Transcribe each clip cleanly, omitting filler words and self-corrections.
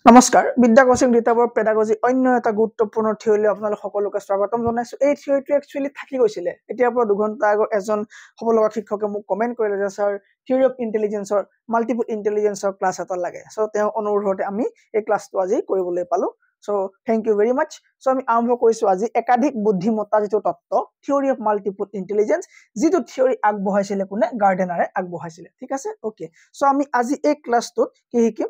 নমস্কাৰ বিদ্যা coaching ডিটাবৰ pedagogy অন্য এটা গুৰুত্বপূৰ্ণ থিয়ৰি আপোনালোক সকলোকে স্বাগতম জনাইছো এই থিয়ৰিটো একচুয়ালি থাকি গৈছিলে এতিয়াৰ পৰা 2 ঘণ্টা আগৰ এজন সকলোক শিক্ষকে মোক কমেন্ট কৰিলে যে স্যাৰ থিয়ৰি অফ ইন্টেলিজেন্সৰ মাল্টিপল ইন্টেলিজেন্সৰ ক্লাছ এটা লাগে সো তেওঁ অনুৰোধতে আমি এই ক্লাছটো আজি কৰিবলৈ পালো so thank you very mass so আমি আৰম্ভ কৰিছো আজি একাধিক বুদ্ধিমত্তা যেটো তত্ত্ব থিয়ৰি অফ মাল্টিপল ইন্টেলিজেন্স যেটো থিয়ৰি আগবঢ়াইছিলে কোনে গাৰ্ডেনাৰে আগবঢ়াইছিলে ঠিক আছে ওকে সো আমি আজি এই ক্লাছটোত কি শিকিম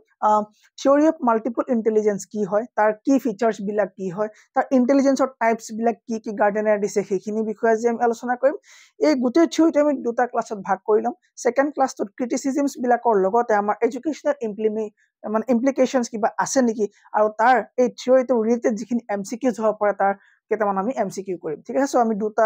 থিয়ৰি অফ মাল্টিপল ইন্টেলিজেন্স কি হয় তাৰ কি ফিচাৰ্স বিলাক কি হয় তাৰ ইন্টেলিজেন্সৰ টাইপস বিলাক কি গাৰ্ডেনাৰ দিছে সেইখিনি বিষয়ে আজি আমি আলোচনা কৰিম এই গোটেই থিয়ৰিটো আমি দুটা ক্লাছত ভাগ কৰি লম সেকেন্ড ক্লাছটোত ক্ৰিটিসিজমস বিলাকৰ লগতে আমাৰ এডুকেশনাল ইমপ্লিকেশনস কিবা আছে নেকি আৰু তাৰ এই থিয়ৰিটো ৰিলেটেড যিখিনি এমসিকিউজ হ'ব পাৰে তাৰ কেইটামান আমি এমসিকিউ কৰিম ঠিক আছে সো আমি দুটা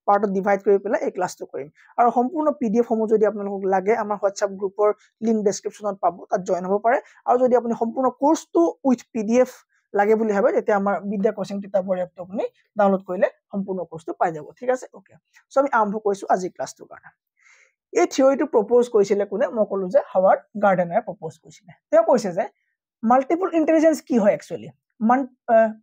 পাৰ্টত ডিভাইড কৰি পেলাই এই ক্লাছটো কৰিম আৰু সম্পূৰ্ণ পিডিএফ সমূহ যদি আপোনালোকক লাগে আমাৰ হোৱাটসএপ গ্ৰুপৰ লিংক ডেসক্ৰিপচনত পাব তাত জয়েন হ'ব পাৰে আৰু যদি আপুনি সম্পূৰ্ণ কোৰ্সটো উইথ পিডিএফ লাগে বুলি ভাবে তেতিয়া আমাৰ বিদ্যা কোচিং ডিটাবৰ এপটো আপুনি ডাউনলোড কৰিলে সম্পূৰ্ণ কোৰ্সটো পাই যাব ঠিক আছে ওকে সো আমি আৰম্ভ কৰিছো আজি ক্লাছটোৰ কাৰণে এই থিয়ৰিটো প্ৰপ'জ কৰিছিলে কোনে মই কলো যে হাৱাৰ্ড গাৰ্ডেনাৰে প্ৰপ'জ কৰিছিলে তেওঁ কৈছে যে মাল্টিপল ইন্টেলিজেন্স কি হয় একচুয়ালি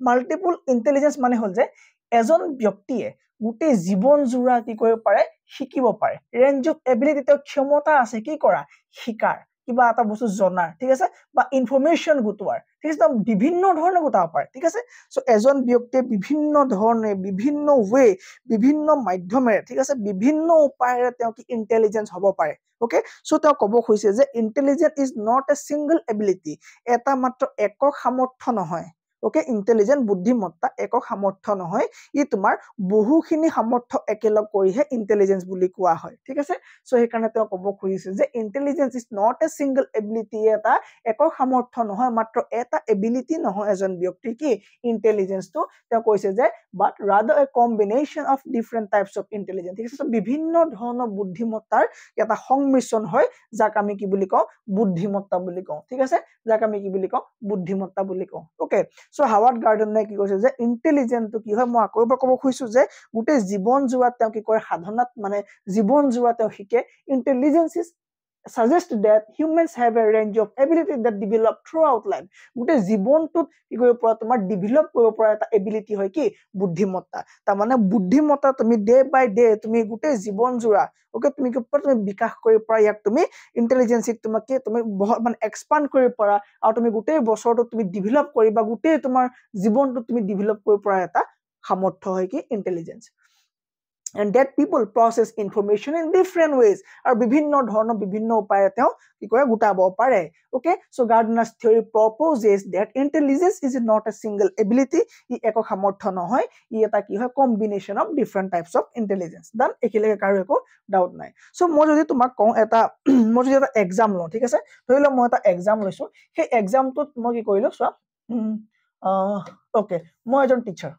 মাল্টিপল ইন্টেলিজেন্স মানে হল যে এজন ব্যক্তিয়ে গোটেই জীৱন জুৰা কি কৰিব পাৰে শিকিব পাৰে ৰেঞ্জ অফ এবিলিটি তেওঁ ক্ষমতা আছে কি কৰা শিকাৰ কিবা এটা বস্তু জনাৰ ঠিক আছে বা ইনফৰমেশন গুটোৱাৰ ঠিক আছে বিভিন্ন ধৰণে গুটাব পাৰে ঠিক আছে সো এজন ব্যক্তিয়ে বিভিন্ন ধৰণে বিভিন্ন ওয়ে বিভিন্ন মাধ্যমেৰে ঠিক আছে বিভিন্ন উপায়েৰে তেওঁ কি ইন্টেলিজেন্স হ'ব পাৰে ওকে সো তেওঁ ক'ব খুজিছে যে intelligence is not a single ability এটা মাত্ৰ একক সামৰ্থ্য নহয় ওকে ইন্টেলিজেন্ট বুদ্ধিমত্তা একক সামৰ্থ্য নহয় ই তোমাৰ বহুখিনি সামৰ্থ্য একেলগ কৰিহে ইন্টেলিজেন্স বুলি কোৱা হয় ঠিক আছে সো সেইকাৰণে তেওঁ ক'ব খুজিছে যে intelligence is not a single ability এটা একক সামৰ্থ্য নহয় মাত্ৰ এটা এবিলিটি নহয় এজন ব্যক্তিৰ কি ইন্টেলিজেন্সটো তেওঁ কৈছে যে but rather a combination of different types of intelligence ঠিক আছে বিভিন্ন ধৰণৰ বুদ্ধিমত্তাৰ এটা সংমিশ্ৰণ হয় যাক আমি কি বুলি কওঁ বুদ্ধিমত্তা বুলি কওঁ ঠিক আছে যাক আমি কি বুলি কওঁ বুদ্ধিমত্তা বুলি কওঁ ওকে সো হাৱাৰ্ড গাৰ্ডেনাৰে কি কৈছে যে ইন্টেলিজেন্টটো কি হয় মই আকৌ এবাৰ ক'ব খুজিছো যে গোটেই জীৱন জুৱাত তেওঁ কি কৰে সাধনাত মানে জীৱন জুৱাত তেওঁ শিকে intelligence is suggest that humans have a range of ability that develop throughout life গোটেই জীৱনটোত কি কৰিব পৰা তোমাৰ ডেভেলপ কৰিব পৰা এটা এবিলিটি হয় কি বুদ্ধিমত্তা তাৰ মানে বুদ্ধিমত্তা তুমি ডে বাই ডে তুমি গোটেই জীৱন জুৰা ওকে তুমি কি তুমি বিকাশ কৰিব পৰা ইয়াক তুমি ইন্টেলিজেন্সিক তোমাকে তুমি মানে এক্সপান্ড কৰিব পৰা আৰু তুমি গোটেই বছৰটো তুমি ডেভেলপ কৰিবা গোটেই তোমাৰ জীৱনটো তুমি ডেভেলপ কৰিব পৰা এটা সামৰ্থ্য হয় কি intelligence and that people process information in different ways আৰু বিভিন্ন ধৰণৰ বিভিন্ন উপায়েৰে তেওঁ কি কৰে গুটাব পাৰে okay so Gardner's theory proposes that intelligence is not a single ability ই একক সামৰ্থ্য নহয় ই এটা কি হয় combination of different types of intelligence dan একিলেকে কাৰো একো ডাউট নাই so মই যদি তোমাক কওঁ এটা মই যদি এটা এক্সাম লওঁ ঠিক আছে ধৰি লও মই এটা এক্সাম লৈছো সেই এক্সামটোত মই কি কৰিলো চোৱা okay মই এজন টিচাৰ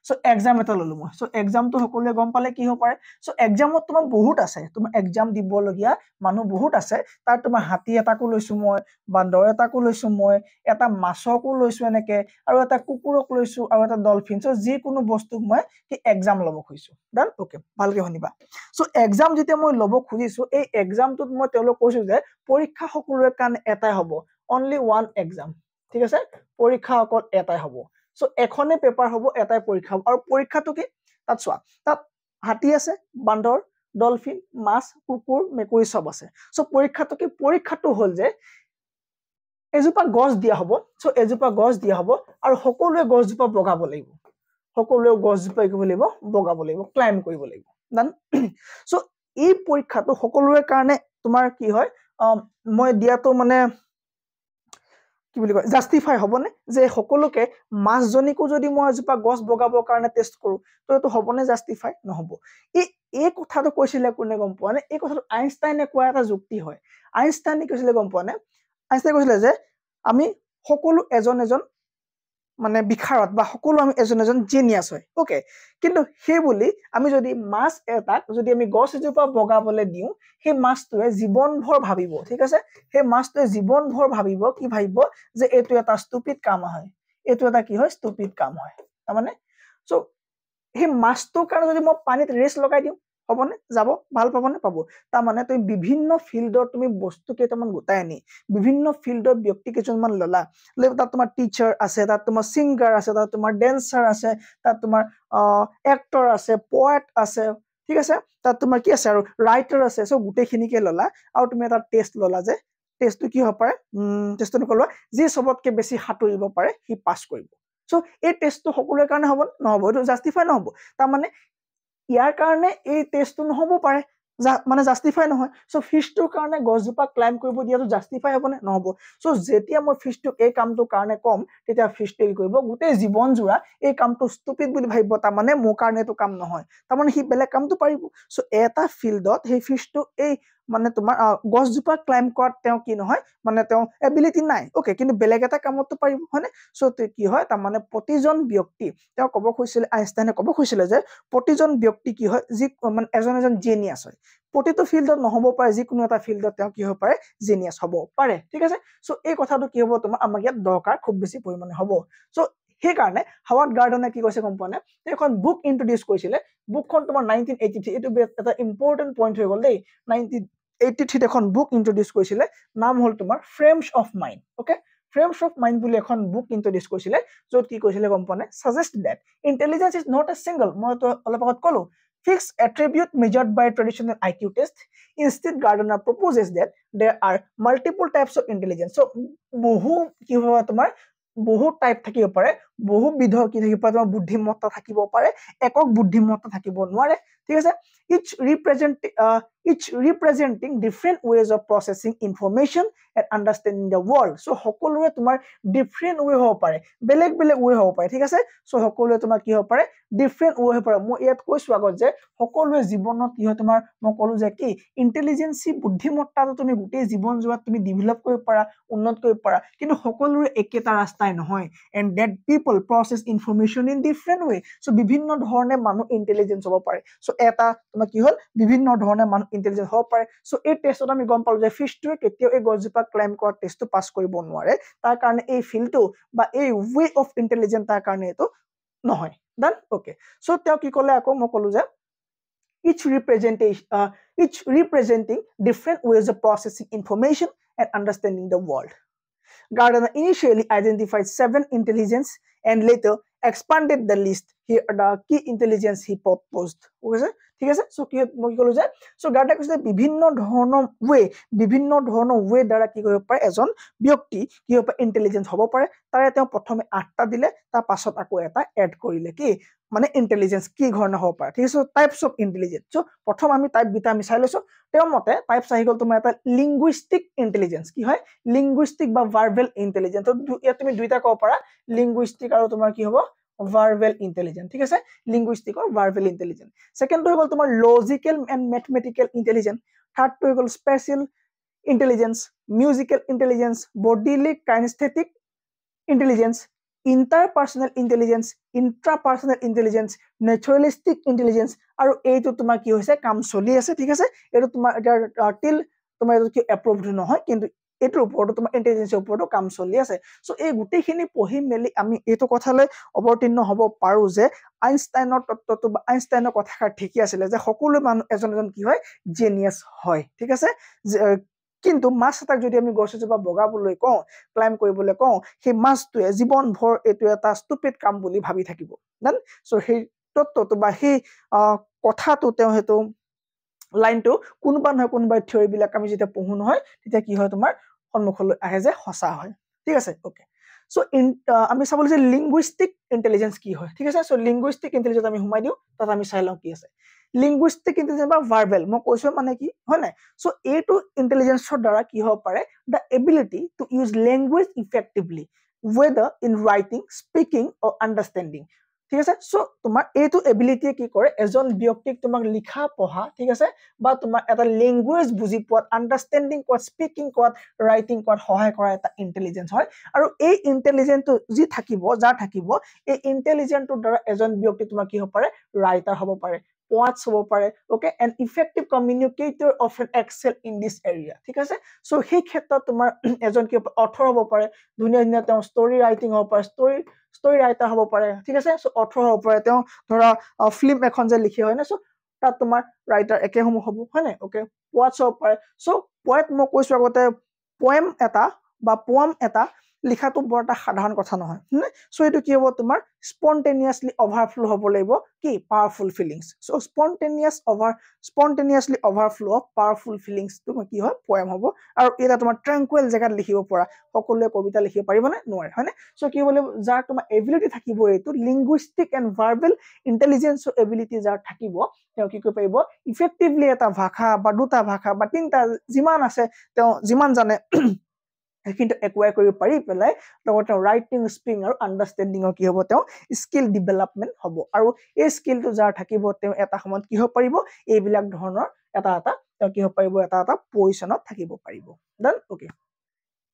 সো এক্সাম এটা ললো মই সো এক্সামটো সকলোৱে গম পালে কি হ'ব পাৰে সো এক্সামত তোমাৰ বহুত আছে তোমাৰ এক্সাম দিব লগিয়া মানুহ বহুত আছে তাৰ তোমাৰ হাতী এটাকো লৈছো মই বান্দৰ এটাকো লৈছো মই এটা মাছকো লৈছো এনেকে আৰু এটা কুকুৰক লৈছো আৰু এটা ডলফিন সো যি কোনো বস্তুক মই কি এক্সাম লব খুজিছো ডান ওকে ভালকে শুনিবা সো এক্সাম যেতিয়া মই লব খুজিছো এই এক্সামটোত মই তেওঁলোক কৈছো যে পৰীক্ষা সকলোৰে কাৰণে এটাই হ'ব only one exam ঠিক আছে পৰীক্ষা অকল এটাই হ'ব সো এখনে পেপাৰ হ'ব এটাই পৰীক্ষা আৰু পৰীক্ষাটো কি তাত চোৱা তাত হাতী আছে বান্দৰ ডলফিন মাছ কুকুৰ মেকুৰী সব আছে সো পৰীক্ষাটো কি পৰীক্ষাটো হ'ল যে এজোপা গছ দিয়া হ'ব সো এজোপা গছ দিয়া হ'ব আৰু সকলোৱে গছজোপা বগাব লাগিব সকলোৱে গছজোপা কি কৰিব লাগিব বগাব লাগিব ক্লাইম কৰিব লাগিব ডান সো এই পৰীক্ষাটো সকলোৰে কাৰণে তোমাৰ কি হয় মই দিয়াটো মানে কি বুলি কয় জাস্টিফাই হ'বনে যে সকলোকে মাছজনীকো যদি মই এজোপা গছ বগাবৰ কাৰণে টেষ্ট কৰো তো এটো হ'বনে জাস্টিফাই নহব এই কথাটো কৈছিলে কোনে গম পোৱা নে এই কথাটো আইনষ্টাইনে কোৱা এটা যুক্তি হয় আইনষ্টাইনে কৈছিলে গম পোৱা নে আইনষ্টাইনে কৈছিলে যে আমি সকলো এজন মানে বিখাৰত বা সকলো আমি এজন জিনিয়াস হয় ওকে কিন্তু সেই বুলি আমি যদি মাছ এটাক যদি আমি গছ এজোপা বগাবলৈ দিও সেই মাছটোৱে জীৱনভৰ ভাবিব ঠিক আছে সেই মাছটোৱে জীৱনভৰ ভাবিব কি ভাবিব যে এটো এটা ষ্টুপিড কাম হয় এটো এটা কি হয় ষ্টুপিড কাম হয় মানে সো সেই মাছটোৰ কাৰণে যদি মই পানীত ৰেছ লগাই দিও হবনে যাব ভাল পাবনে পাব তাৰ মানে তুমি বিভিন্ন ফিল্ডৰ তুমি বস্তু কেইটামান গোটাই আনি বিভিন্ন ফিল্ডৰ ব্যক্তি কেইজনমান ললা তাত তোমাৰ টিচাৰ আছে তাত তোমাৰ সিংগাৰ আছে তাত তোমাৰ ডেন্সাৰ আছে তাত তোমাৰ এক্টৰ আছে পয়েট আছে ঠিক আছে তাত তোমাৰ কি আছে আৰু ৰাইটাৰ আছে সো গোটেইখিনিকে ললা আৰু তুমি এটা টেষ্ট ললা যে টেষ্টটো কি হ'ব পাৰে টেষ্টটো কলো যি সবতকে বেছি হাতুৰিব পাৰে সি পাস কৰিব সো এই টেষ্টটো সকলোৰে কাৰণে হ'ব নহব এইটো জাস্টিফাই নহব তাৰ মানে ইয়াৰ কাৰণে এই টেষ্টটো নহব পাৰে মানে জাস্টিফাই নহয় সো ফিশটোৰ কাৰণে গছজোপা ক্লাইম কৰিব দিয়াটো জাস্টিফাই হ'বনে নহব সো যেতিয়া মই ফিশটোক এই কামটোৰ কাৰণে কম তেতিয়া ফিশটো কি কৰিব গোটেই জীৱন জোৰা এই কামটো ষ্টুপিড বুলি ভাবিব তাৰ মানে মোৰ কাৰণে এইটো কাম নহয় তাৰ মানে সি বেলেগ কামটো পাৰিব সো এটা ফিল্ডত সেই ফিশটো এই মানে তোমাৰ গছজোপা ক্লাইম কৰাত তেওঁ কি নহয় মানে তেওঁ এবিলিটি নাই ওকে কিন্তু বেলেগ এটা কামতো পাৰিব হয়নে সো কি হয় তাৰ মানে প্ৰতিজন ব্যক্তি তেওঁ ক'ব খুজিছিলে আইনষ্টাইনে ক'ব খুজিছিলে যে প্ৰতিজন ব্যক্তি কি হয় যি মানে এজন জিনিয়াছ হয় প্ৰতিটো ফিল্ডত নহব পাৰে যিকোনো এটা ফিল্ডত তেওঁ কি হ'ব পাৰে জিনিয়াছ হ'ব পাৰে ঠিক আছে সো এই কথাটো কি হ'ব তোমাৰ আমাক ইয়াত দৰকাৰ খুব বেছি পৰিমাণে হ'ব সো সেইকাৰণে হাৱাৰ্ড গাৰ্ডনে কি কৈছে গম পোৱা নে এখন বুক ইন্ট্ৰোডিউস কৰিছিলে বুকখন তোমাৰ 1983 এইটো এটা ইম্পৰ্টেন্ট পইণ্ট হৈ গ'ল দেই 1983 এখন বুক ইন্ট্ৰোডিউস কৰিছিলে নাম হ'ল তোমাৰ frames of mind okay frames of mind বুলি এখন বুক ইন্ট্ৰোডিউস কৰিছিলে য'ত কি কৈছিলে গম পোৱা নে suggest that intelligence is not a single মই তো অলপ আগত ক'লো fixed attribute measured by traditional IQ test. Instead, Gardner proposes that there are multiple types of intelligence. So, বহু কি হ'ব তোমাৰ বহু টাইপ থাকিব পাৰে বহু বিধৰ কি থাকিব পাৰে তোমাৰ বুদ্ধিমত্তা থাকিব পাৰে একক বুদ্ধিমত্তা থাকিব নোৱাৰে ঠিক আছে each representing different ways of processing information and understanding the world so সকলোৰে তোমাৰ different way হ'ব পাৰে বেলেগ বেলেগ way হ'ব পাৰে ঠিক আছে so সকলোৰে তোমাৰ কি হ'ব পাৰে different way হ'ব পাৰে মই ইয়াত কৈছো আগত যে সকলোৰে জীৱনত কি হয় তোমাৰ মই ক'লো যে কি ইন্টেলিজেন্সি বুদ্ধিমত্তাটো তুমি গোটেই জীৱন জোৱাত তুমি ডেভেলপ কৰিব পাৰা উন্নত কৰিব পাৰা কিন্তু সকলোৰে একেটা ৰাস্তাই নহয় and that people process information in different way so বিভিন্ন ধৰণে মানুহ ইন্টেলিজেন্স হ'ব পাৰে so এটা তোমাৰ কি হ'ল বিভিন্ন ধৰণে মানুহ ইন্টেলিজেন্স হ'ব পাৰে so এই টেষ্টত আমি গম পালো যে ফিশটোৱে কেতিয়াও এই গছজোপা ক্লাইম কৰা টেষ্টটো পাছ কৰিব নোৱাৰে তাৰ কাৰণে এই ফিল্ডটো বা এই ৱে অফ ইন্টেলিজেন্স তাৰ কাৰণে এইটো নহয় দেন ওকে so তেওঁ কি ক'লে আকৌ মই ক'লো যে each representing different ways of processing information and understanding the world. Gardner initially identified 7 intelligence and later expanded the list. Here are the key intelligence he proposed. Okay, ঠিক আছে so কি মই ক'লো যে সো গাৰ্ডাৰ কৈছে বিভিন্ন ধৰণৰ ৱে দ্বাৰা কি কৰিব পাৰে এজন ব্যক্তি কি হ'ব ইন্টেলিজেন্স হ'ব পাৰে তাৰে তেওঁ প্ৰথমে 8টা দিলে তাৰ পাছত আকৌ এটা এড কৰিলে কি মানে ইন্টেলিজেন্স কি ধৰণৰ হ'ব পাৰে ঠিক আছে টাইপস অফ ইন্টেলিজেন্স সো প্ৰথম আমি টাইপ দুটা আমি চাই লৈছো তেওঁৰ মতে টাইপস আহি গ'ল তোমাৰ এটা লিংগুইষ্টিক ইন্টেলিজেন্স কি হয় লিংগুইষ্টিক বা ভাৰ্বেল ইন্টেলিজেন্স ইয়াত তুমি দুইটা ক'ব পাৰা লিংগুইষ্টিক আৰু তোমাৰ কি হ'ব ভাৰ্বেল ইন্টেলিজেন্স ঠিক আছে লিংগুইষ্টিক আৰু ভাৰ্বেল ইন্টেলিজেন্স সেকেন্ড হৈ গ'ল তোমাৰ logical and mathematical intelligence third হৈ গ'ল spatial intelligence musical intelligence bodily kinesthetic intelligence interpersonal intelligence intrapersonal intelligence naturalistic intelligence আৰু এইটো তোমাৰ কি হৈছে কাম চলি আছে ঠিক আছে এইটো তোমাৰ টিল তোমাৰ এইটো কি এপ্ৰুভড নহয় কিন্তু এটোৰ ওপৰতো তোমাৰ ইন্টেলিজেন্সৰ ওপৰতো কাম চলি আছে সো এই গুটেইখিনি পঢ়ি মেলি আমি এইটো কথালৈ অৱতীৰ্ণ হ'ব পাৰো যে আইনষ্টাইনৰ তত্ত্বটো বা আইনষ্টাইনৰ কথাষাৰ ঠিকই আছিল যে সকলো মানুহ এজন কি হয় জিনিয়াছ হয় ঠিক আছে কিন্তু মাছ এটাক যদি আমি গছ এজোপা বগাবলৈ কওঁ ক্লাইম কৰিবলৈ কওঁ সেই মাছটোৱে জীৱন ভৰ এইটো এটা ষ্টুপিড কাম বুলি ভাবি থাকিব দেন সো সেই তত্ত্বটো বা সেই কথাটো তেওঁ হেতু লাইনটো কোনোবা নহয় কোনোবা থিওৰি বিলাক আমি যেতিয়া পঢ়ো নহয় তেতিয়া কি হয় তোমাৰ সন্মুখলৈ আহে যে সঁচা হয় ঠিক আছে ওকে সো আমি চাবলৈ যে লিংগুইষ্টিক ইন্টেলিজেন্স কি হয় ঠিক আছে সো লিংগুইষ্টিক ইন্টেলিজেন্স আমি হুমাই দিও তাত আমি চাই লওঁ কি আছে লিংগুইষ্টিক ইন্টেলিজেন্স বা ভাৰ্বেল মই কৈছো মানে কি হয় নাই সো এইটো ইন্টেলিজেন্সৰ দ্বাৰা কি হ'ব পাৰে the ability to use language effectively whether in writing speaking or understanding ঠিক আছে সো তোমাৰ এইটো এবিলিটিয়ে কি কৰে এজন ব্যক্তিক তোমাক লিখা পঢ়া ঠিক আছে বা তোমাৰ এটা ল্যাঙ্গুৱেজ বুজি পোৱাত আন্ডাৰষ্টেণ্ডিং কোৱাত স্পিকিং কোৱাত ৰাইটিং কোৱাত সহায় কৰা এটা ইন্টেলিজেন্স হয় আৰু এই ইন্টেলিজেন্সটো যি থাকিব যাৰ থাকিব এই ইন্টেলিজেন্সৰ দ্বাৰা এজন ব্যক্তি তোমাৰ কি হ'ব পাৰে ৰাইটাৰ হ'ব পাৰে poets হ'ব পাৰে okay an effective communicator often excel in this area ঠিক আছে সো সেই ক্ষেত্ৰত তোমাৰ এজন কি অথৰ হ'ব পাৰে ধুনীয়া ধুনীয়া তেওঁ ষ্টৰী ৰাইটিং হ'ব পাৰে ষ্টৰী ৰাইটাৰ হ'ব পাৰে ঠিক আছে সো অথৰ হ'ব পাৰে তেওঁ ধৰা ফিল্ম এখন যে লিখে হয় না সো তাত তোমাৰ ৰাইটাৰ একেসমূহ হ'ব হয় নাই ওকে পোৱাত চাব পাৰে সো পোৱাত মই কৈছো আগতে পোয়েম এটা বা পোয়াম এটা লিখাটো বৰ এটা সাধাৰণ কথা নহয় সো এটো কি হ'ব তোমাৰ স্পন্টেনিয়াছলি ওভাৰফ্লো হ'ব লাগিব কি powerful feelings so spontaneously overflow of powerful feelings তোমাৰ কি হয় পোয়েম হ'ব আৰু এটা তোমাৰ ট্ৰাঙ্কুৱেল জায়গাত লিখিব পৰা সকলোৱে কবিতা লিখিব পাৰিব নে নোৱাৰে হয়নে সো কি হ'ব যাৰ তোমাৰ এবিলিটি থাকিব এইটো linguistic and verbal intelligence ability যাৰ থাকিব তেওঁ কি কৰিব পাৰিব ইফেক্টিভলি এটা ভাষা বা দুটা ভাষা বা তিনটা যিমান আছে তেওঁ যিমান জানে কিন্তু একুৱাই কৰিব পাৰি পেলাই লগতে ৰাইটিং স্পিকিং আৰু আন্ডাৰষ্টেণ্ডিংৰ কি হ'ব তেওঁ স্কিল ডেভেলপমেন্ট হ'ব আৰু এই স্কিলটো যাৰ থাকিব তেওঁ এটা সময়ত কি হ'ব পাৰিব এইবিলাক ধৰণৰ এটা তেওঁ কি হ'ব পাৰিব এটা পজিশনত থাকিব পাৰিব ডান ওকে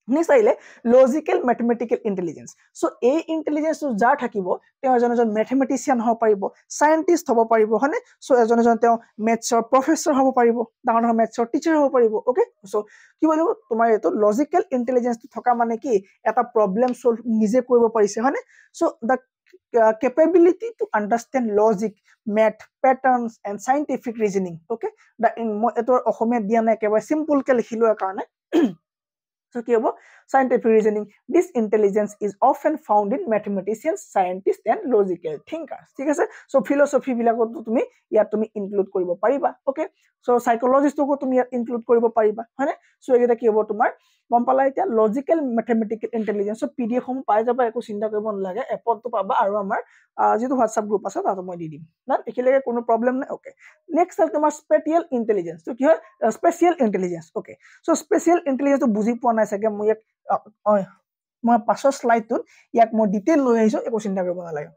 নেক্সট আহিলে লজিকেল মেথমেটিকেল ইন্টেলিজেন্স সো এই ইন্টেলিজেন্স যাৰ থাকিব তেওঁ এজন মেথমেটিচিয়ান হ'ব পাৰিব সায়েন্টিষ্ট হ'ব পাৰিব হয়নে সো এজন তেওঁ মেথছৰ প্ৰফেসৰ হ'ব পাৰিব ডাঙৰ মেথছৰ টিচাৰ হ'ব পাৰিব ওকে সো কি বলিব তোমাৰ এটো লজিকেল ইন্টেলিজেন্স থকা মানে কি এটা প্ৰবলেম সলভ নিজে কৰিব পাৰিছে হয়নে so the capability to understand logic math patterns and scientific reasoning okay the in etor ohome dia na ekeba simple ke likhilo karone so ki hobo scientific reasoning this intelligence is often found in mathematicians scientists and logical thinkers ঠিক আছে so philosophy বিলাকত তুমি ইয়াত তুমি include কৰিব পাৰিবা okay so psychologist কো তুমি ইয়াত ইনক্লুড কৰিব পাৰিবা হয়নে so এটা কি হ'ব তোমাৰ গম পালা এতিয়া লজিক্যাল ম্যাথমেটিক্যাল ইন্টেলিজেন্স পিডিএফ সমূহ পাই যাবা একো চিন্তা কৰিব নালাগে এপটো পাবা আৰু আমাৰ যেটো হোৱাটসঅ্যাপ গ্ৰুপ আছে তাতে মই দি দিম না এখিলেকে কোনো প্ৰবলেম নাই ওকে নেক্সট আছে তোমাৰ স্পেশাল ইন্টেলিজেন্স তো কি হয় special intelligence okay so special intelligence তো বুজি পোৱা নাই চাগে মই মই পাছৰ স্লাইডটোত ইয়াক মই ডিটেইল লৈ আহিছো একো চিন্তা কৰিব নালাগে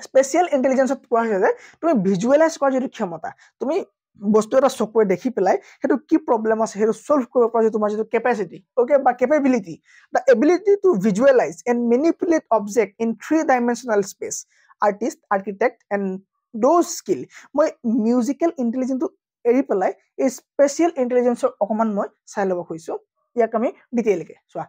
স্পেশাল ইন্টেলিজেন্সত কোৱা হৈছে যে তুমি ভিজুৱেলাইজ কৰা যেটো ক্ষমতা তুমি বস্তু এটা চকুৰে দেখি পেলাই হেতু কি প্ৰবলেম আছে হেতু সলভ কৰিব পৰা যে তোমাৰ যেটো ক্যাপাসিটি ওকে বা capability the ability to visualize and manipulate object in three-dimensional space artist architect and those skill মই মিউজিক্যাল ইন্টেলিজেন্স তো এৰি পেলাই এই স্পেশাল ইন্টেলিজেন্সৰ অকমান মই চাই লব খুইছো ইয়াক আমি ডিটেইলকে চোৱা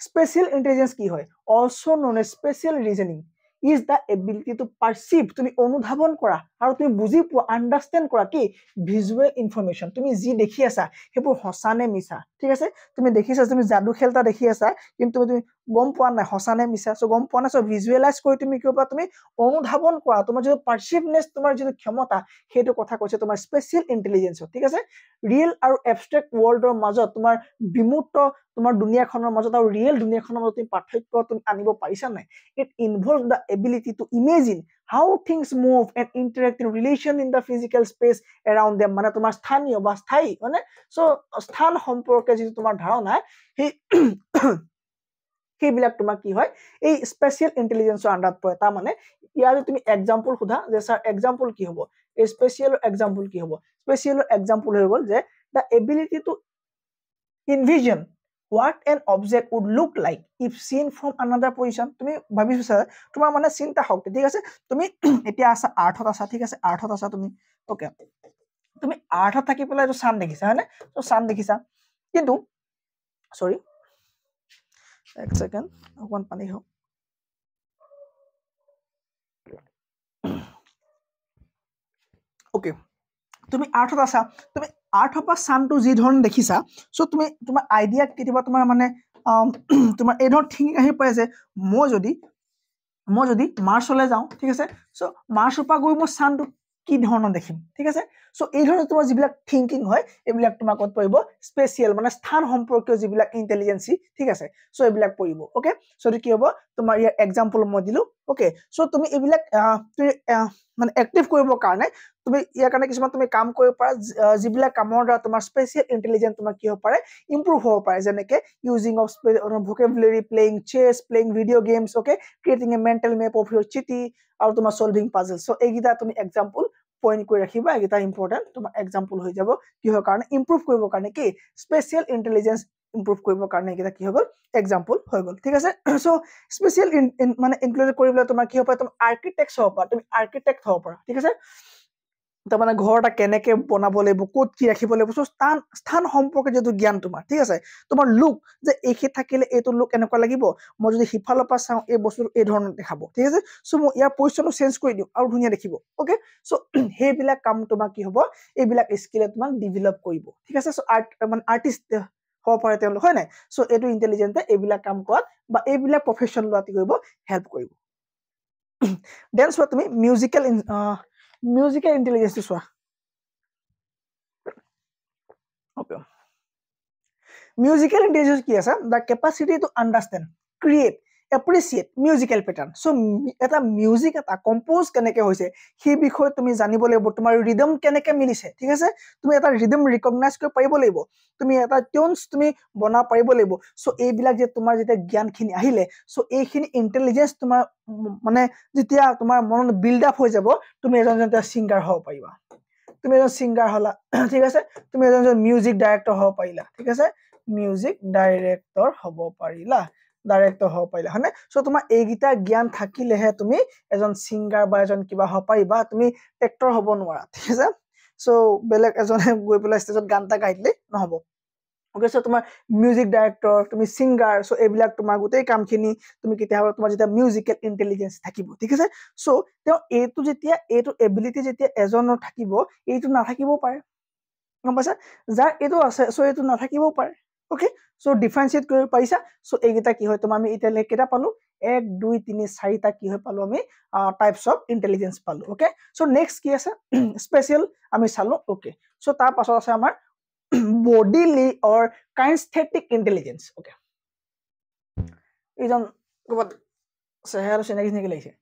স্পেশাল ইন্টেলিজেন্স কি হয় also known as spatial reasoning is the ability to perceive তুমি অনুধাৱন কৰা আৰু তুমি বুজি পোৱা আন্ডাৰষ্টেণ্ড কৰা কি ভিজুৱেল ইনফৰমেশন তুমি যি দেখি আছা হেবোৰ হসানে মিছা ঠিক আছে তুমি দেখিছা তুমি জাদু খেলতা দেখি আছা কিন্তু তুমি গম পোৱা নাই হসানে মিছা সো গম পোৱা নাই সো ভিজুৱেলাইজ কৰি তুমি কি কৰা তুমি অনুধাৱন কৰা তোমাৰ যে পাৰসিভনেস তোমাৰ যে ক্ষমতা হেতু কথা কৈছে তোমাৰ স্পেশাল ইন্টেলিজেন্স ঠিক আছে ৰিয়েল আৰু এবষ্ট্ৰেক্ট ওয়াৰ্ল্ডৰ মাজত তোমাৰ বিমূৰ্ত তোমাৰ দুনিয়াখনৰ মাজত আৰু ৰিয়েল দুনিয়াখনৰ মাজত তুমি পাৰ্থক্য তুমি আনিব পাৰিছা নাই it involves the ability to imagine how things move and interact in relation in the physical space around them মানে তোমাৰ স্থানীয় বা স্থায়ী মানে সো স্থান সম্পৰ্কে যে তোমাৰ ধাৰণা সেই বিলাক তোমাৰ কি হয় এই স্পেশাল ইন্টেলিজেন্সৰ আন্ডাৰত পৰে তা মানে ইয়াৰ তুমি এক্সাম্পল খুদা যে স্যাৰ এক্সাম্পল কি হ'ব এই স্পেশাল এক্সাম্পল কি হ'ব স্পেশাল এক্সাম্পল হৈ গল যে the ability to envision what an object would look like if seen from another position তুমি ভাবিছা তোমাৰ মানে চিন্তা শক্তি ঠিক আছে তুমি এতিয়া আছা আৰ্থত আছা ঠিক আছে আৰ্থত আছা তুমি ওকে তুমি আৰ্থত থাকি পেলাই তো সান দেখিছা হয়নে তো সান দেখিছা কিন্তু সৰি এক সেকেন্ড অকমান পানী খাও ওকে তুমি আৰ্থত আছা তুমি আৰ্থৰ পৰা সানটো যি ধৰণ দেখিছা সো তুমি তোমাৰ আইডিয়া কেতিয়াবা তোমাৰ মানে তোমাৰ এই ধৰ থিংকিং আহি পৰে যে মই যদি মাৰ্চলৈ যাওঁ ঠিক আছে সো মাৰ্চৰ পৰা গৈ মই সানটো কি ধৰণৰ দেখিম ঠিক আছে সো এই ধৰণৰ তোমাৰ যিবিলাক থিংকিং হয় এইবিলাক তোমাৰ কত পৰিব স্পেশাল মানে স্থান সম্পৰ্কীয় যিবিলাক ইন্টেলিজেন্সি ঠিক আছে সো এইবিলাক পৰিব ওকে সো কি হ'ব তোমাৰ ইয়াৰ এক্সাম্পল মই দিলো ওকে সো তুমি এইবিলাক মানে এক্টিভ কৰিবৰ কাৰণে তুমি ইয়াৰ কাৰণে কিছুমান তুমি কাম কৰিব পাৰা যিবিলাক কামৰ দ্বাৰা তোমাৰ স্পেশাল ইন্টেলিজেন্স তোমাৰ কি হ'ব পাৰে ইমপ্ৰুভ হ'ব পাৰে যেনেকে using of vocabulary playing chess playing video games okay creating a mental map of your city আৰু তোমাৰ solving puzzles so এইগিটা তুমি এক্সাম্পল পইণ্ট কৰি ৰাখিবা এটা ইম্পৰ্টেন্ট তোমাৰ এক্সাম্পল হৈ যাব কিহৰ কাৰণে ইমপ্ৰুভ কৰিবৰ কাৰণে কি স্পেশাল ইন্টেলিজেন্স ইমপ্ৰুভ কৰিবৰ কাৰণে এটা কি হ'ল এক্সাম্পল হৈ গল ঠিক আছে সো স্পেশাল মানে ইনক্লুড কৰিবলৈ তোমাৰ কি হ'ব তুমি আৰ্কিটেক্ট হ'ব পাৰা তুমি আৰ্কিটেক্ট হ'ব পাৰা ঠিক আছে তাৰ মানে ঘৰ এটা কেনেকে বনাব লাগিব ক'ত কি ৰাখিব লাগিব সো স্থান সম্পৰ্কে যেটো জ্ঞান তোমাৰ ঠিক আছে তোমাৰ লুক যে এইখি থাকিলে এইটো লুক এনেকুৱা লাগিব মই যদি হিফালৰ পৰা চাওঁ এই বস্তু এই ধৰণৰ দেখাব ঠিক আছে সো মই ইয়াৰ পজিচনটো চেঞ্জ কৰি দিওঁ আৰু ধুনীয়া দেখিব ওকে সো হেইবিলাক কাম তোমাৰ কি হ'ব এইবিলাক স্কিলে তোমাক ডেভেলপ কৰিব ঠিক আছে সো আৰ্ট মানে আৰ্টিষ্ট হ'ব পাৰে তেওঁলোক হয় নাই সো এইটো ইন্টেলিজেন্টে এইবিলাক কাম কৰাত বা এইবিলাক প্ৰফেশন লোৱাত কি কৰিব হেল্প কৰিব দেন সো তুমি মিউজিকেল ইন্টেলিজেন্স চোৱা okay musical intelligence কি আছে the capacity to understand create appreciate musical pattern so এটা মিউজিক এটা কম্পোজ কেনেকে হৈছে সেই বিষয় তুমি জানিব লাগিব তোমাৰ ৰিদম কেনেকে মিলিছে ঠিক আছে তুমি এটা ৰিদম ৰিকগনাইজ কৰিব পাৰিব লাগিব তুমি এটা টিউনছ তুমি বনা পাৰিব লাগিব সো এইবিলাক যে তোমাৰ যেতিয়া জ্ঞানখিনি আহিলে সো এইখিনি ইন্টেলিজেন্স তোমাৰ মানে যেতিয়া তোমাৰ মনত বিল্ড আপ হৈ যাব তুমি এজন সিঙ্গাৰ হ'ব পাৰিবা তুমি এজন সিঙ্গাৰ হলা ঠিক আছে তুমি এজন মিউজিক ডাইৰেক্টৰ হ'ব পাৰিলা ঠিক আছে মিউজিক ডাইৰেক্টৰ হ'ব পাৰিলা হয়নে সো তোমাৰ এইগিটা জ্ঞান থাকিলেহে তুমি এজন সিঙ্গাৰ বা এজন কিবা হ'ব পাৰিবা তুমি এক্টৰ হ'ব নোৱাৰা ঠিক আছে সো বেলেগ এজনে গৈ পেলাই ষ্টেজত গান এটা গাই দিলে নহব ওকে সো তোমাৰ মিউজিক ডাইৰেক্টৰ তুমি সিঙ্গাৰ সো এইবিলাক তোমাৰ গোটেই কামখিনি তুমি কেতিয়া তোমাৰ যেতিয়া মিউজিকেল ইন্টেলিজেন্স থাকিব ঠিক আছে সো তেওঁ এইটো যেতিয়া এইটো এবিলিটি যেতিয়া এজনৰ থাকিব এইটো নাথাকিবও পাৰে গম পাইছা যাৰ এইটো আছে সো এইটো নাথাকিবও পাৰে ওকে সো ডিফাৰেন্সিয়েট কৰিব পাৰিছা সো এইগিটা কি হয় তোমাৰ আমি ইটালে কেটা পালো 1 2 3 4টা কি হয় পালো আমি টাইপস অফ ইন্টেলিজেন্স পালো ওকে সো নেক্সট কি আছে স্পেশাল আমি চালো ওকে সো তাৰ পাছত আছে আমাৰ bodily or kinesthetic intelligence okay ইজন কবাত চেহাৰা চিনাকি লাগিছে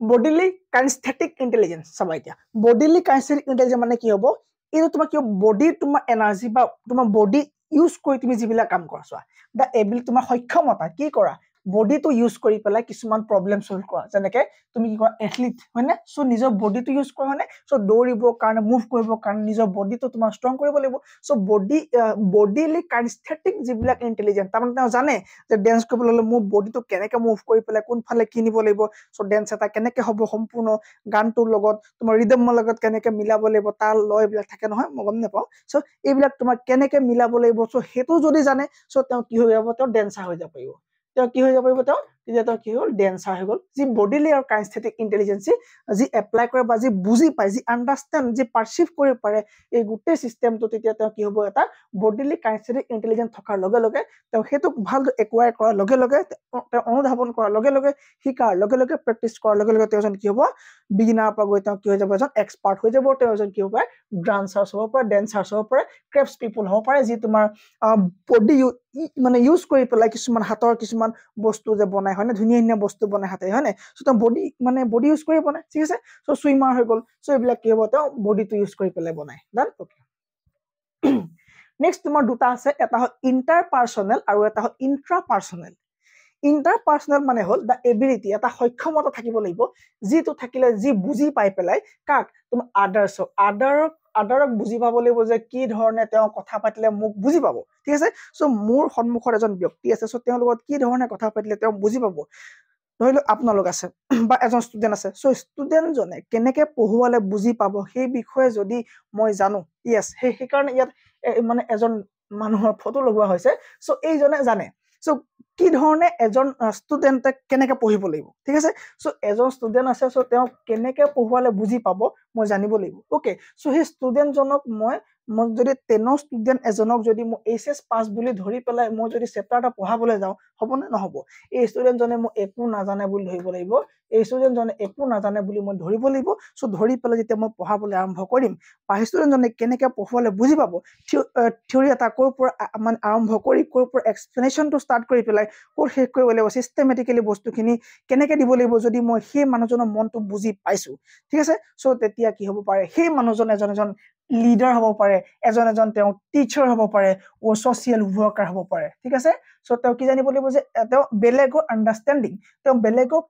bodily kinesthetic intelligence চাবা এতিয়া bodily kinesthetic intelligence মানে কি হ'ব এইটো তোমাৰ কি বডি তোমাৰ এনাৰ্জি বা তোমাৰ বডি ইউজ কৰি তুমি যিবিলাক কাম কৰা চোৱা দা এবিল তোমাৰ সক্ষমতা কি কৰা বডিটো ইউজ কৰি পেলাই কিছুমান প্ৰবলেম সলভ কৰা যেনেকে তুমি কি কৰা এথলিট হয়নে সো নিজৰ বডিটো ইউজ কৰা হয়নে সো দৌৰিবৰ কাৰণে মুভ কৰিবৰ কাৰণে নিজৰ বডিটো তোমাৰ ষ্ট্ৰং কৰিব লাগিব সো বডিলি কাইনেস্থেটিক যিবিলাক ইন্টেলিজেন্স তাৰমানে তেওঁ জানে যে ডেন্স কৰিবলৈ হলে মোৰ বডিটো কেনেকে মুভ কৰি পেলাই কোনফালে কিনিব লাগিব সো ডেন্স এটা কেনেকে হ'ব সম্পূৰ্ণ গানটোৰ লগত তোমাৰ ৰিদমৰ লগত কেনেকে মিলাব লাগিব তাল লয় বিলাক থাকে নহয় মই গম নাপাওঁ সো এইবিলাক তোমাৰ কেনেকে মিলাব লাগিব সো হেতু যদি জানে সো তেওঁ কি হৈ যাব তেওঁ ডেন্সাৰ হৈ যাব পাৰিব তেওঁ কি হৈ যাব পাৰিব তেওঁ তেতিয়া তেওঁ কি হ'ল ডেন্সাৰ হৈ গ'ল যি বডিলি আৰু কাইনেস্থেটিক ইন্টেলিজেন্স যি এপ্লাই কৰে বা যি বুজি পায় যি আন্ডাৰষ্টেণ্ড যি পাৰসিভ কৰিব পাৰে এই গোটেই সিস্টেমটো তেতিয়া তেওঁ কি হ'ব এটা বডিলি কাইনেস্থেটিক ইন্টেলিজেন্স থকাৰ লগে লগে তেওঁ হেতুক ভাল একুৱায়াৰ কৰাৰ লগে লগে তেওঁ অনুধাৱন কৰাৰ লগে লগে শিকাৰ লগে লগে প্ৰেক্টিছ কৰাৰ লগে লগে তেওঁ এজন কি হ'ব বিগিনাৰ পৰা গৈ তেওঁ কি হৈ যাব এজন এক্সপাৰ্ট হৈ যাব তেওঁ এজন কি হ'ব ডান্সাৰ্ছ হ'ব পাৰে ডেন্সাৰ্ছ হ'ব পাৰে ক্ৰেফটছ পিপল হ'ব পাৰে যি তোমাৰ বডি মানে ইউজ কৰি পেলাই কিছুমান হাতৰ কিছুমান বস্তু যে বনাই হয় না ধুনীয়া ধুনীয়া বস্তু বনাই হাতে হয় না সো তেওঁ বডি ইউজ কৰি বনাই ঠিক আছে সো সুইমাৰ হৈ গ'ল সো এইবিলাক কি হ'ব তেওঁ বডিটো ইউজ কৰি পেলাই বনাই ডান ওকে নেক্সট তোমাৰ দুটা আছে এটা হ'ল ইন্টাৰপাৰ্সনেল আৰু এটা হ'ল ইন্ট্ৰাপাৰ্সনেল ইন্টাৰপাৰ্সনেল মানে হ'ল দা এবিলিটি এটা সক্ষমতা থাকিব লাগিব যিটো থাকিলে যি বুজি পাই পেলাই কাক তুমি আদাৰক বুজি পাব লাগিব যে কি ধৰণে তেওঁ কথা পাতিলে মোক বুজি পাব ঠিক আছে সো মোৰ সন্মুখত এজন ব্যক্তি আছে সো তেওঁৰ লগত কি ধৰণে কথা পাতিলে তেওঁ বুজি পাব ধৰিলো আপোনালোক আছে বা এজন ষ্টুডেন্ট আছে সো ষ্টুডেন্ট জনে কেনেকে পঢ়ুৱালে বুজি পাব সেই বিষয়ে যদি মই জানো ইয়েস সেই কাৰণে ইয়াত মানে এজন মানুহৰ ফটো লগোৱা হৈছে সো এইজনে জানে সো কি ধৰণে এজন ষ্টুডেন্টে কেনেকে পঢ়িব লাগিব ঠিক আছে সো এজন ষ্টুডেন্ট আছে সো তেওঁ কেনেকে পঢ়ুৱালে বুজি পাব মই জানিব লাগিব ওকে সো সেই ষ্টুডেন্ট জনক মই যদি 10 ষ্টুডেন্ট এজনক যদি মই এইচএস পাস বুলি ধৰি পেলাই মই যদি চেপ্টাৰ এটা পঢ়াবলৈ যাওঁ হ'ব নে নহব এই ষ্টুডেন্ট জনে মই একো নাজানে বুলি ধৰিব লাগিব এই ষ্টুডেন্ট জনে একো নাজানে বুলি মই ধৰিব লাগিব সো ধৰি পেলাই যেতিয়া মই পঢ়াবলৈ আৰম্ভ কৰিম বা ষ্টুডেন্ট জনে কেনেকে পঢ়ুৱালে বুজি পাব থিওৰি এটা কৰ পৰা মানে আৰম্ভ কৰি কৰ পৰা এক্সপ্লেনেশনটো ষ্টাৰ্ট কৰি পেলাই কৰ শেষ কৰিব লাগিব সিস্টেমেটিক্যালি বস্তুখিনি কেনেকে দিব লাগিব যদি মই সেই মানুহজনৰ মনটো বুজি পাইছো ঠিক আছে সো তেতিয়া কি হ'ব পাৰে সেই মানুহজন এজন লিডাৰ হ'ব পাৰে এজন তেওঁ টিচাৰ হ'ব পাৰে ও সোশিয়েল ওয়াৰ্কাৰ হ'ব পাৰে ঠিক আছে সো তেওঁ কি জানিব লাগিব যে তেওঁ বেলেগৰ আন্ডাৰষ্টেণ্ডিং তেওঁ বেলেগক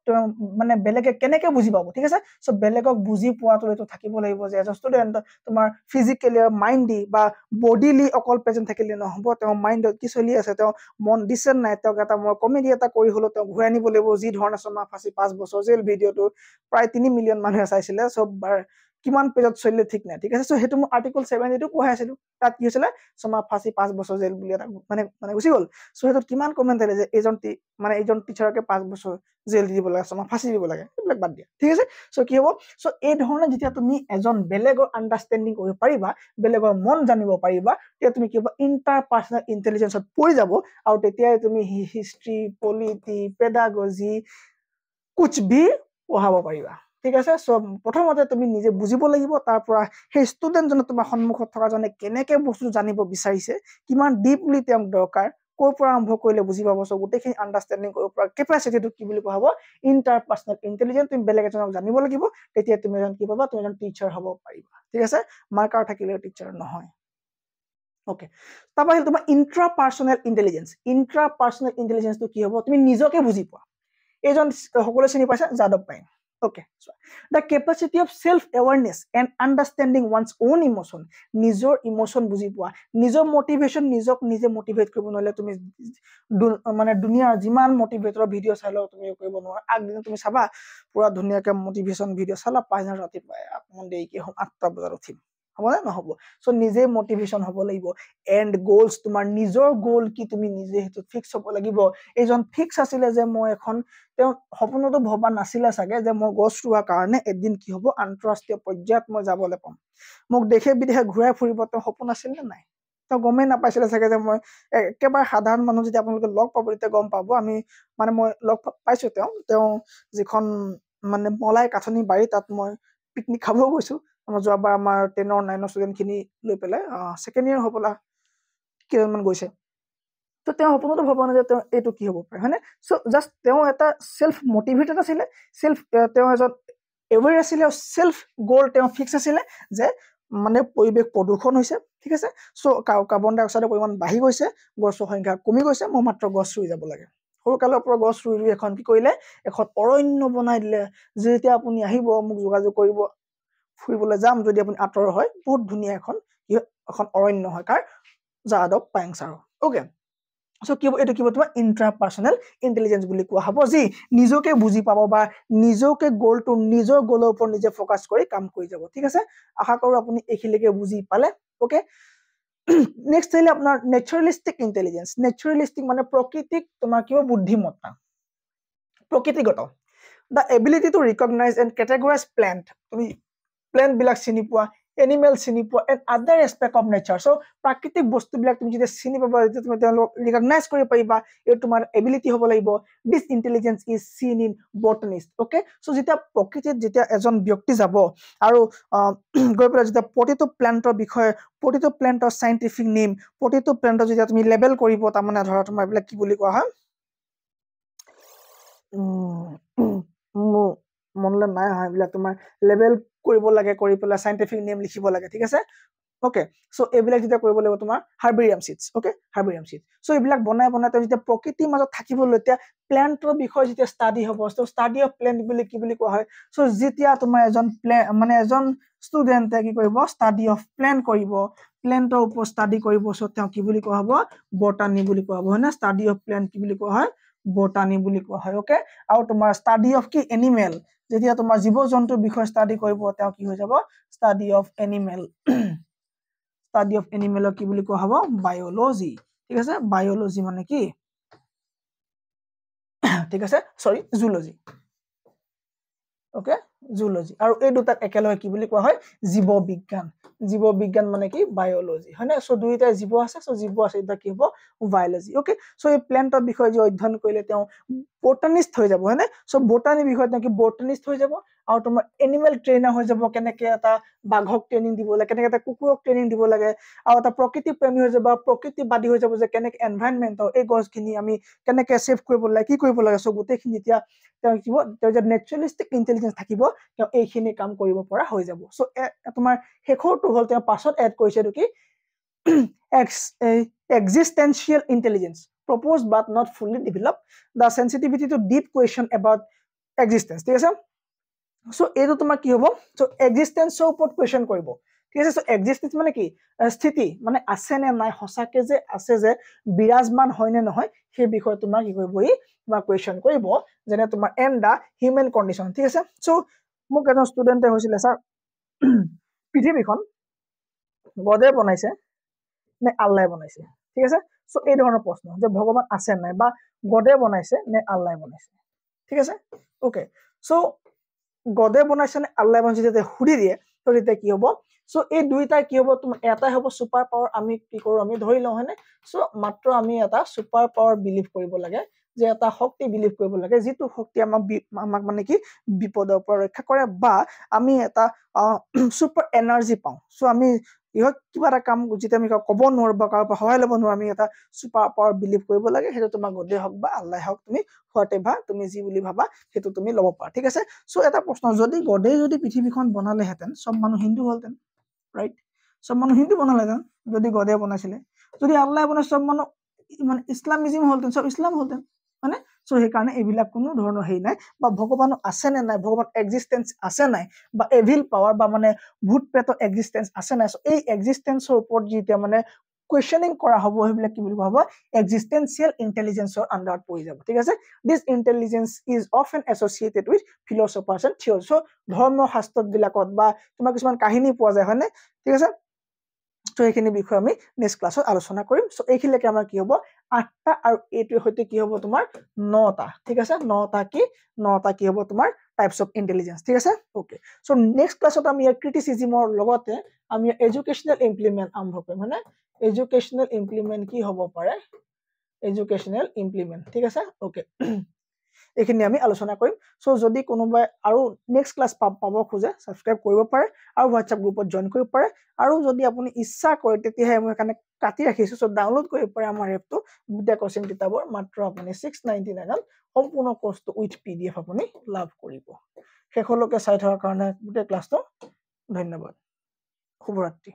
মানে বেলেগে কেনেকে বুজি পাব ঠিক আছে সো বেলেগক বুজি পোৱাটো এটো থাকিব লাগিব যে এজন ষ্টুডেন্ট তোমাৰ ফিজিক্যালি মাইন্ডলি বা বডিলি অকল প্ৰেজেন্ট থাকিলে নহব তেওঁ মাইন্ডত কি চলি আছে তেওঁ মন দিছে নাই তেওঁ এটা মই কমেডি এটা কৰি হলো তেওঁ ঘূৰাই আনিব লাগিব যি ধৰণে সমা ফাঁসি 5 বছৰ জেল ভিডিওটো প্ৰায় 3 মিলিয়ন মানুহে চাইছিলে সব কিমান পেজত চলিলে ঠিক নাই ঠিক আছে সো হেতু মই আৰ্টিকল 72 পঢ়াই আছিলো তাত কি হৈছিল ছমাহ ফাঁসি 5 বছৰ জেল বুলি এটা মানে গুছি গল সো হেতু কিমান কমেন্ট আহিলে যে এজন টিচাৰকে 5 বছৰ জেল দি দিব লাগে ছমাহ ফাঁসি দিব লাগে এইবিলাক বাদ দিয়া ঠিক আছে সো কি হ'ব সো এই ধৰণে যেতিয়া তুমি এজন বেলেগৰ আন্ডাৰষ্টেণ্ডিং কৰিব পাৰিবা বেলেগৰ মন জানিব পাৰিবা তেতিয়া তুমি কি হ'ব ইন্টাৰপাৰ্সনেল ইন্টেলিজেন্সত পৰি যাব আৰু তেতিয়াই তুমি হিষ্ট্ৰী পলিটি পেডাগজি कुछ भी পঢ়াব পাৰিবা ঠিক আছে সো প্ৰথমতে তুমি নিজে বুজিব লাগিব তাৰ পৰা সেই ষ্টুডেন্ট জনে তোমাৰ সন্মুখত থকা জনে কেনেকে বস্তু জানিব বিচাৰিছে কিমান ডিপলি তেওঁক দৰকাৰ কোৰ পৰা আৰম্ভ কৰিলে বুজি পাব সো গোটেইখিনি আন্ডাৰষ্টেণ্ডিং কৰিব পৰা কেপাচিটিটো কি বুলি কোৱা হ'ব ইন্টাৰপাৰ্সনেল ইন্টেলিজেন্স তুমি বেলেগ এজনক জানিব লাগিব তেতিয়া তুমি এজন কি পাবা তুমি এজন টিচাৰ হ'ব পাৰিবা ঠিক আছে মাৰ্কাৰ থাকিলে টিচাৰ নহয় ওকে তাৰপৰা আহিল তোমাৰ ইন্ট্ৰাপাৰ্সনেল ইন্টেলিজেন্সটো কি হ'ব তুমি নিজকে বুজি পোৱা এজন সকলো চিনি পাইছা Yadav Payeng okay so the capacity of self awareness and understanding one's own emotion নিজৰ ইমোশন বুজি পোৱা নিজৰ মোটিভেশন নিজক নিজে মোটিভেট কৰিব নহলে তুমি মানে দুনিয়াৰ যিমান মোটিভেটৰ ভিডিও চাইলো তুমি কৰিব নোৱাৰা আগদিন তুমি চাবা পুৰা ধুনিয়াকে মোটিভেশন ভিডিও চালা পাঁচদিন ৰাতিপুৱা আপন দেইকে 8টা বজাত উঠিম হ'ব না নহব সো নিজে মোটিভেশন হ'ব লাগিব এন্ড গোলস তোমাৰ নিজৰ গোল কি তুমি নিজে হেতু ফিক্স হ'ব লাগিব এজন ফিক্স আছিল যে মই এখন তেওঁ সপোনটো ভবা নাছিল সাগে যে মই গছ ৰুৱা কাৰণে এদিন কি হ'ব আন্তৰাষ্ট্ৰীয় পৰ্যায়ত মই যাবলৈ পাম মোক দেখে বিদেশে ঘূৰাই ফুৰিব তেওঁ সপোন আছিল নে নাই তেওঁ গমে নাপাইছিল সাগে যে মই একেবাৰে সাধাৰণ মানুহ যদি আপোনালোকে লগ পাব তেতিয়া গম পাব আমি মানে মই লগ পাইছো তেওঁ যিখন মানে মলাই কাঠনি বাৰী তাত মই পিকনিক খাব গৈছো আমাৰ যোৱাবাৰ আমাৰ 10 or 9 ষ্টুডেন্ট খিনি লৈ পেলাই সেকেন্ড ইয়াৰ হ'বলা কিমান গৈছে তো তেওঁ সপোনটো ভবা নাই যে তেওঁ এটো কি হ'ব পাৰে হয়নে সো জাস্ট তেওঁ এটা সেলফ মোটিভেটেড আছিল সেলফ তেওঁ এজন এৱেৰ আছিল সেলফ গোল তেওঁ ফিক্স আছিল যে মানে পৰিবেশ প্ৰদূষণ হৈছে ঠিক আছে সো কাৰ্বন ডাই অক্সাইডৰ পৰিমাণ বাঢ়ি গৈছে গছৰ সংখ্যা কমি গৈছে মই মাত্ৰ গছ ৰুই যাব লাগে সৰু কালৰ পৰা গছ ৰুই এখন কি কৰিলে এখন অৰণ্য বনাই দিলে যেতিয়া আপুনি আহিব মোক যোগাযোগ কৰিব ফুৰিবলৈ যাম যদি আপুনি আতৰ হয় বহুত ধুনীয়া এখন অৰণ্য হয় কাৰ যাদৱ পায়েং ছাৰ ওকে সো কি এটো কি তোমাৰ ইন্ট্ৰাপাৰ্সনেল ইন্টেলিজেন্স বুলি কোৱা হ'ব যি নিজকে বুজি পাব বা নিজকে গোলটো নিজৰ গোলৰ ওপৰত নিজে ফোকাস কৰি কাম কৰি যাব ঠিক আছে আশা কৰো আপুনি এখিলেকে বুজি পালে ওকে নেক্সট আহিলে আপোনাৰ নেচাৰালিষ্টিক ইন্টেলিজেন্স নেচাৰালিষ্টিক মানে প্ৰকৃতিক তোমাৰ কিবা বুদ্ধিমত্তা প্ৰকৃতিগত the ability to recognize and categorize plant তুমি প্লান্ট বিলাক চিনি পোৱা এনিমেল চিনি পোৱা and other aspect of nature so প্ৰাকৃতিক বস্তু বিলাক তুমি যদি চিনি পাবা তুমি তেওঁলোক ৰিকগনাইজ কৰিব পাৰিবা এই তোমাৰ এবিলিটি হ'ব লাগিব this intelligence is seen in botanist okay so যেতিয়া প্ৰকৃতিত যেতিয়া এজন ব্যক্তি যাব আৰু গৈ পেলাই যেতিয়া প্ৰতিটো প্লান্টৰ বিষয়ে প্ৰতিটো প্লান্টৰ সাইন্টিফিক নেম প্ৰতিটো প্লান্টৰ যেতিয়া তুমি লেবেল কৰিব তাৰ মানে ধৰা তোমাৰ এইবিলাক কি বুলি কোৱা হয় মনলে নাই হয় এইবিলাক তোমাৰ লেবেল কৰিব লাগে কৰি পেলাই সাইন্টিফিক নেম লিখিব লাগে ঠিক আছে ওকে সো এইবিলাক যেতিয়া কৰিব লাগিব তোমাৰ herbarium seeds okay herbarium seed so এইবিলাক বনাই যেতিয়া প্ৰকৃতিৰ মাজত থাকিবলৈ তেতিয়া প্লান্টৰ বিষয় যেতিয়া ষ্টাডি হ'ব সো ষ্টাডি অফ প্লান্ট বুলি কি বুলি কোৱা হয় সো যেতিয়া তোমাৰ এজন মানে এজন ষ্টুডেন্টে কি কৰিব ষ্টাডি অফ প্লান্ট কৰিব প্লান্টৰ ওপৰত ষ্টাডি কৰিব সো তেওঁ কি বুলি কোৱা হ'ব বটানি বুলি কোৱা হ'ব হয় না ষ্টাডি অফ প্লান্ট কি বুলি কোৱা হয় বটানি বুলি কোৱা হয় ওকে আৰু তোমাৰ ষ্টাডি অফ কি এনিমেল যেতিয়া তোমাৰ জীৱ জন্তুৰ বিষয় ষ্টাডি কৰিব তেওঁ কি হৈ যাব study of animal study of animal কি বুলি কোৱা হ'ব বায়োলজি ঠিক আছে বায়োলজি মানে কি ঠিক আছে সৰি জুলজি ওকে জুলজি আৰু এই দুটাক একেলগে কি বুলি কোৱা হয় জীৱ বিজ্ঞান মানে কি বায়োলজি হয়নে সো দুইটা জীৱ আছে সো জীৱ আছে এটা কি হ'ব বায়োলজি ওকে সো এই প্লান্টৰ বিষয়ে যে অধ্যয়ন কৰিলে তেওঁ বটানিষ্ট হৈ যাব হয়নে সো বটানি বিষয়ত নাকি বটানিষ্ট হৈ যাব আৰু তোমাৰ এনিমেল ট্ৰেইনাৰ হৈ যাব কেনেকে এটা বাঘক ট্ৰেইনিং দিব লাগে কেনেকে এটা কুকুৰক ট্ৰেইনিং দিব লাগে আৰু এটা প্ৰকৃতি প্ৰেমী হৈ যাব প্ৰকৃতিবাদী হৈ যাব যে কেনেকে এনভায়ৰনমেন্টৰ এই গছখিনি আমি কেনেকে সেভ কৰিব লাগে কি কৰিব লাগে সো গোটেইখিনি যেতিয়া তেওঁ কি হ'ব তেওঁ যে নেচাৰালিষ্টিক ইন্টেলিজেন্স থাকিব তেওঁ এইখিনি কাম কৰিব পৰা হৈ যাব সো তোমাৰ শেষৰটো হ'ল তেওঁ পাছত এড কৰিছে এটো কি existential intelligence proposed but not fully developed the sensitivity to deep question about existence ঠিক আছে সো এটো তোমাৰ কি হ'ব সো এক্সিস্টেন্সৰ ওপৰত কোৱেশ্চন কৰিব ঠিক আছে সো এক্সিস্টেন্স মানে কি স্থিতি মানে আছে নে নাই হসাকে যে আছে যে বিৰাজমান হয় নে নহয় সেই বিষয়ে তোমাৰ কি কৰিব ই তোমাৰ কোৱেশ্চন কৰিব যেনে তোমাৰ এন্ড দা হিউম্যান কন্ডিশন ঠিক আছে সো মোক এজন ষ্টুডেন্টে হৈছিল স্যাৰ পৃথিৱীখন গডে বনাইছে নে আল্লাহে বনাইছে ঠিক আছে সো এই ধৰণৰ প্ৰশ্ন যে ভগৱান আছে নাই বা গডে বনাইছে নে আল্লাহে বনাইছে ঠিক আছে ওকে সো গডে বনাইছে নে আল্লাহে বনাইছে যেতিয়া সুধি দিয়ে তো তেতিয়া কি হ'ব সো এই দুইটাই কি হ'ব তোমাৰ এটাই হ'ব সুপাৰ পাৱাৰ আমি কি কৰো আমি ধৰি লওঁ হয়নে সো মাত্ৰ আমি এটা সুপাৰ পাৱাৰ বিলিভ কৰিব লাগে যে এটা শক্তি বিলিভ কৰিব লাগে যিটো শক্তি আমাক মানে কি বিপদৰ পৰা ৰক্ষা কৰে বা আমি এটা সুপাৰ এনাৰ্জি পাওঁ সো আমি ইহত কিবা এটা কাম যেতিয়া আমি ক'ব নোৱাৰো বা কাৰোবাৰ সহায় ল'ব নোৱাৰো আমি এটা সুপাৰ পাৱাৰ বিলিভ কৰিব লাগে সেইটো তোমাৰ গডে হওক বা আল্লাহে হওক তুমি হোৱাটেভাৰ তুমি যি বুলি ভাবা সেইটো তুমি ল'ব পাৰা ঠিক আছে সো এটা প্ৰশ্ন যদি গডে যদি পৃথিৱীখন বনালেহেঁতেন সব মানুহ হিন্দু হলহেঁতেন ৰাইট সব মানুহ হিন্দু বনালেহেঁতেন যদি গডে বনাইছিলে যদি আল্লাহে বনাই সব মানুহ মানে ইছলামিজিম হলহেঁতেন সব ইছলাম হলহেঁতেন মানে সো সেইকাৰণে এইবিলাক কোনো ধৰণৰ হেৰি নাই বা ভগৱান আছে নে নাই ভগৱান এক্সিষ্টেন্স আছে নাই বা এভিল পাৱাৰ বা মানে ভূত প্ৰেতৰ এক্সিষ্টেন্স আছে নাই এই এক্সিষ্টেন্সৰ ওপৰত যেতিয়া মানে কুৱেশ্যনিং কৰা হ'ব সেইবিলাক কি বুলি কোৱা হ'ব এক্সিষ্টেন্সিয়েল ইন্টেলিজেন্সৰ আন্ডাৰত পৰি যাব ঠিক আছে this intelligence is often associated with philosophers and theory so ধৰ্ম শাস্ত্ৰত বিলাকত বা তোমাৰ কিছুমান কাহিনী পোৱা যায় হয়নে ঠিক আছে তো এইখিনি বিষয় আমি নেক্সট ক্লাছত আলোচনা কৰিম সো এইখিনিলৈকে আমাৰ কি হ'ব 8টা আৰু এইটোৰ সৈতে কি হ'ব তোমাৰ 9টা ঠিক আছে 9টা কি হ'ব তোমাৰ টাইপছ অফ ইন্টেলিজেন্স ঠিক আছে ওকে সো নেক্সট ক্লাছত আমি ক্ৰিটিসিজমৰ লগতে আমি এডুকেশনাল ইমপ্লিমেন্ট আৰম্ভ কৰিম মানে এডুকেশনাল ইমপ্লিমেন্ট কি হ'ব পাৰে এডুকেশনাল ইমপ্লিমেন্ট ঠিক আছে ওকে এইখিনি আমি আলোচনা কৰিম সো যদি কোনোবাই আৰু নেক্সট ক্লাছ পাব খোজে সাবস্ক্ৰাইব কৰিব পাৰে আৰু হোৱাটছআপ গ্ৰুপত জয়েন কৰিব পাৰে আৰু যদি আপুনি ইচ্ছা কৰে তেতিয়াহে মই কাৰণে কাটি ৰাখিছো সো ডাউনলোড কৰিব পাৰে আমাৰ এপটো বিদ্যা কোচিং কিতাপৰ মাত্ৰ আপুনি 699 সম্পূৰ্ণ কোৰ্সটো উইথ পিডিএফ আপুনি লাভ কৰিব শেষলৈকে চাই থকাৰ কাৰণে গোটেই ক্লাছটো ধন্যবাদ শুভৰাত্ৰি